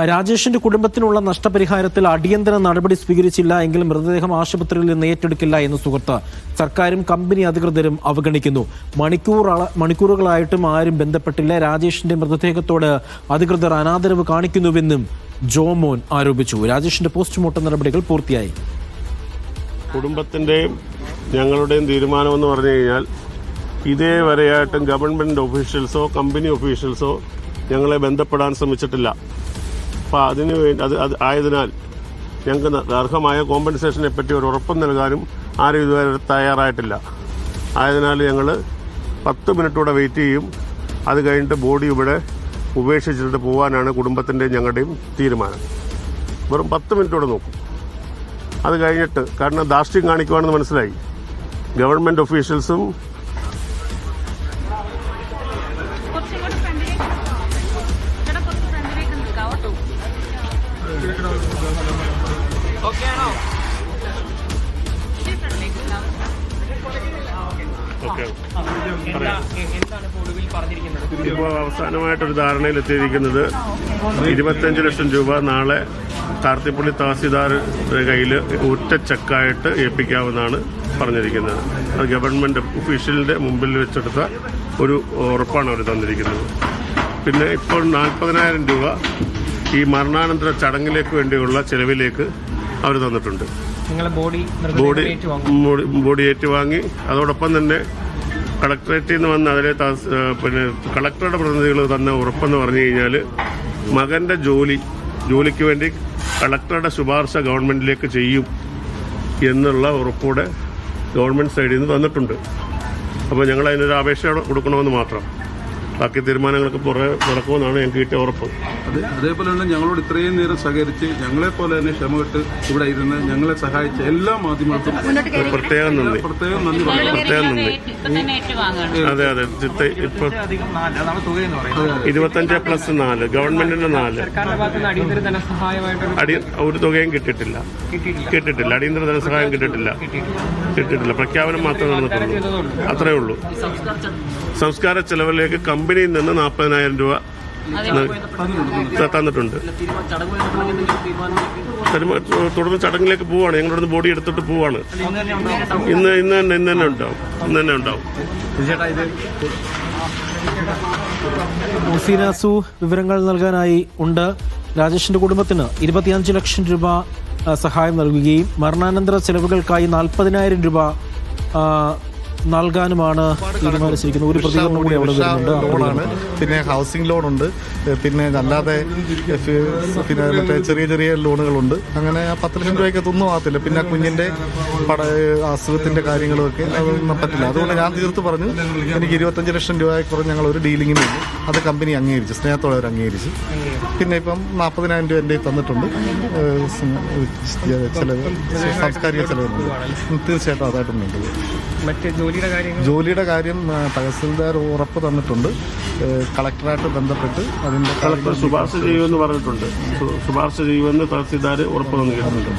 രാജേഷിന്റെ കുടുംബത്തിനുള്ള നഷ്ടപരിഹാരത്തിൽ അടിയന്തര നടപടി സ്വീകരിച്ചില്ല എങ്കിലും മൃതദേഹം ആശുപത്രിയിൽ നിന്ന് ഏറ്റെടുക്കില്ല എന്ന് സുഹൃത്ത്. സർക്കാരും കമ്പനി അധികൃതരും അവഗണിക്കുന്നു. മണിക്കൂറുകളായിട്ടും ആരും ബന്ധപ്പെട്ടില്ല. രാജേഷിന്റെ മൃതദേഹത്തോട് അധികൃതർ അനാദരവ് കാണിക്കുന്നുവെന്നും ജോമോൻ ആരോപിച്ചു. രാജേഷിന്റെ പോസ്റ്റ്മോർട്ടം നടപടികൾ പൂർത്തിയായി. കുടുംബത്തിന്റെയും ഞങ്ങളുടെയും തീരുമാനമെന്ന് പറഞ്ഞു കഴിഞ്ഞാൽ ഇതേവരെയായിട്ടും ഗവൺമെന്റ് ഒഫീഷ്യൽസോ കമ്പനി ഒഫീഷ്യൽസോ ഞങ്ങളെ ബന്ധപ്പെടാൻ ശ്രമിച്ചിട്ടില്ല. അപ്പോൾ അതിനു വേണ്ടി ആയതിനാൽ ഞങ്ങൾക്ക് അർഹമായ കോമ്പൻസേഷനെ പറ്റി ഒരു ഉറപ്പ് നൽകാനും ആരും ഇതുവരെ തയ്യാറായിട്ടില്ല. ആയതിനാൽ ഞങ്ങൾ 10 മിനിറ്റൂടെ വെയിറ്റ് ചെയ്യും. അത് കഴിഞ്ഞിട്ട് ബോഡി ഇവിടെ ഉപേക്ഷിച്ചിട്ട് പോകാനാണ് കുടുംബത്തിൻ്റെയും ഞങ്ങളുടെയും തീരുമാനം. വെറും 10 മിനിറ്റൂടെ നോക്കും. അത് കഴിഞ്ഞിട്ട്, കാരണം ധാർഷ്ട്യം കാണിക്കുവാണെന്ന് മനസ്സിലായി. ഗവൺമെൻറ് ഒഫീഷ്യൽസും ഇപ്പോൾ അവസാനമായിട്ടൊരു ധാരണയിലെത്തിയിരിക്കുന്നത് 25 ലക്ഷം രൂപ നാളെ കാർത്തിപ്പള്ളി തഹസീൽദാരുടെ കയ്യിൽ ഒറ്റ ചെക്കായിട്ട് ഏൽപ്പിക്കാമെന്നാണ് പറഞ്ഞിരിക്കുന്നത്. അത് ഗവൺമെൻറ് ഒഫീഷ്യലിൻ്റെ മുമ്പിൽ വെച്ചെടുത്ത ഒരു ഉറപ്പാണ് അവർ തന്നിരിക്കുന്നത്. പിന്നെ ഇപ്പോൾ 40,000 രൂപ ഈ മരണാനന്തര ചടങ്ങിലേക്ക് വേണ്ടിയുള്ള ചെലവിലേക്ക് അവർ തന്നിട്ടുണ്ട്. ബോഡി ഏറ്റുവാങ്ങി. അതോടൊപ്പം തന്നെ കളക്ടറേറ്റിൽ നിന്ന് വന്ന് അതിലെ പിന്നെ കളക്ടറുടെ പ്രതിനിധികൾ തന്ന ഉറപ്പെന്ന് പറഞ്ഞു കഴിഞ്ഞാൽ മകന്റെ ജോലിക്ക് വേണ്ടി കളക്ടറുടെ ശുപാർശ ഗവൺമെന്റിലേക്ക് ചെയ്യും എന്നുള്ള ഉറപ്പോടെ ഗവൺമെന്റ് സൈഡിൽ നിന്ന് തന്നിട്ടുണ്ട്. അപ്പോൾ ഞങ്ങൾ അതിനൊരു അപേക്ഷ കൊടുക്കണമെന്ന് മാത്രം. ബാക്കി തീരുമാനങ്ങൾക്ക് നടക്കുമെന്നാണ് ഞങ്ങൾക്ക് കിട്ടിയ ഉറപ്പ്. അതേപോലെ തന്നെ ഞങ്ങളോട് ഇത്രയും നേരം സഹകരിച്ച് ഞങ്ങളെപ്പോലെ തന്നെ ക്ഷമകെട്ട് ഇവിടെ ഇരുന്ന് ഞങ്ങളെ സഹായിച്ച എല്ലാ മാധ്യമങ്ങൾക്കും പ്രത്യേകം നന്ദി. അതെ ഇപ്പോൾ 25+4 ഗവൺമെന്റിന്റെ 4 ഒരു തുകയും കിട്ടിയിട്ടില്ല. അടിയന്തര ധനസഹായം കിട്ടിയിട്ടില്ല. പ്രഖ്യാപനം മാത്രമേ നടന്നിട്ടുള്ളൂ. അത്രയേ ഉള്ളൂ. സംസ്കാര ചെലവിലേക്ക് കമ്പനിയിൽ നിന്ന് 40,000 രൂപ തന്നിട്ടുണ്ട്. തുടർന്ന് ചടങ്ങിലേക്ക് പോവാണ്. ഞങ്ങളിവിടുന്ന് ബോഡി എടുത്തിട്ട് പോവാണ്. ഇന്ന് തന്നെ ഉണ്ടാവും. മുസീനാസു വിവരങ്ങൾ നൽകാനായി ഉണ്ട്. രാജേഷിന്റെ കുടുംബത്തിന് 25 ലക്ഷം രൂപ സഹായം നൽകുകയും മരണാനന്തര ചെലവുകൾക്കായി 40,000 രൂപ നൽകാനുമാണ് തീരുമാനിച്ചിരിക്കുന്നത്. ഒരു പ്രതികരണം കൂടി അവിടെ വരുന്നുണ്ട്. പിന്നെ ഹൗസിംഗ് ലോൺ ഉണ്ട്. പിന്നെ അല്ലാതെ പിന്നെ മറ്റേ ചെറിയ ലോണുകളുണ്ട്. അങ്ങനെ 10 ലക്ഷം രൂപയ്ക്ക് ഒന്നും ആകത്തില്ല. പിന്നെ കുഞ്ഞിന്റെ അസുഖത്തിന്റെ കാര്യങ്ങളുമൊക്കെ അതൊന്നും പറ്റില്ല. അതുകൊണ്ട് ഞാൻ തീർത്ത് പറഞ്ഞു, എനിക്ക് 25 ലക്ഷം രൂപയെ കുറഞ്ഞ് ഞങ്ങൾ ഒരു ഡീലിങ്ങിന് വേണ്ടി അത് കമ്പനി അംഗീകരിച്ചു, സ്നേഹത്തോടെ അവർ അംഗീകരിച്ചു. പിന്നെ ഇപ്പം 40,000 രൂപ എൻ്റെ തന്നിട്ടുണ്ട്. ചെലവ്, സാംസ്കാരിക ചെലവുണ്ട്. തീർച്ചയായിട്ടും അതായിട്ടുണ്ട്. ജോലിയുടെ കാര്യം തഹസിൽദാർ ഉറപ്പ് തന്നിട്ടുണ്ട്. കളക്ടറായിട്ട് ബന്ധപ്പെട്ട് അതിന്റെ കളക്ടർ ശുപാർശ ചെയ്യുമെന്ന് പറഞ്ഞിട്ടുണ്ട്. ശുപാർശ ചെയ്യുമെന്ന് തഹസിൽദാർ ഉറപ്പ് തന്നിട്ടുണ്ട്.